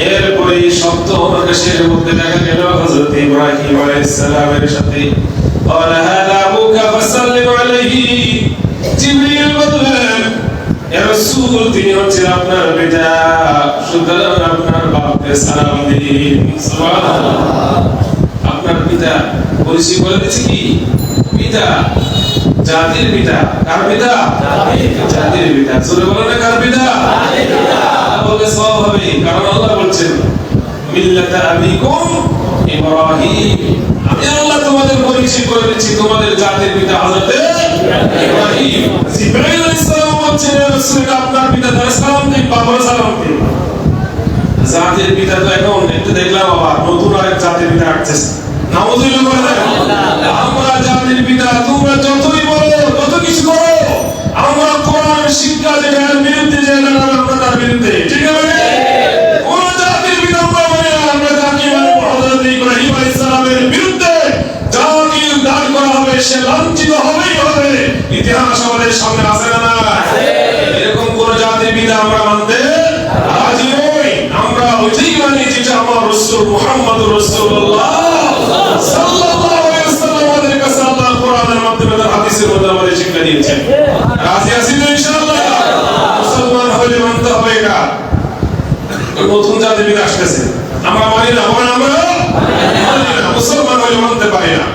এরপরে শব্দ দেশের মধ্যে দেখা গেল হযরত ইব্রাহিম আলাইহিস সালামের সাথে قال هذا ابوك فسلم عليه জিবরিল বললেন হে রাসূল তিনি হচ্ছেন আপনার পিতা সুতরাং আপনার বাপকে সালাম দিন সুবহানাল্লাহ আপনার পিতা পরিচয় বলে দিয়েছে কি পিতা জাতির পিতা কার পিতা জাতির পিতা সূরা বলেন না কার পিতা জাতির পিতা বলে সওয়াব হবে কারণ আল্লাহ বলেন মিল্লাতা আবিকুম ইব্রাহিম আমি আল্লাহ তোমাদের পরিচয় করে দিচ্ছি তোমাদের জাতির পিতা হযরত ইব্রাহিম জিবরাইল আলাইহিস সালাম বলেন রাসূল আপনার পিতা তার সালাম দিন বাবার সালাম দিন জাতির পিতা তো এখন একটু দেখলাম আবার নতুন আরেক জাতির পিতা আসছে নাউযুবিল্লাহ আমরা জাতির পিতা তোমরা যতই বলো কত কিছু করো আমরা কোরআনের শিক্ষা যেটার বিরুদ্ধে যে না আমরা তার বিরুদ্ধে ঠিক আছে কোন জাতির পিতা আমরা জাতি মানে হযরত ইব্রাহিম আলাইহিস সালামের বিরুদ্ধে জাতি দান করা হবে সে লাঞ্ছিত হবেই হবে ইতিহাস আমাদের সামনে আছে না আছে এরকম কোন জাতির পিতা আমরা মানতে রাজি নই আমরা ওইটাই মানি যেটা আমার রাসূল মুহাম্মদুর রাসূলুল্লাহ সাল্লাল্লাহু আলাইহি ওয়াসাল্লাম আমাদের কাছে আল্লাহর কোরআনের মাধ্যমে তার হাদিসের মধ্যে আমাদের শিক্ষা দিয়েছেন রাজি আছি তো ইনশাআল্লাহ মুসলমান হলে মানতে হবে এটা নতুন জাতির পিতা আসছে আমরা মানি না আমরা মানি না মুসলমান হলে মানতে পারি না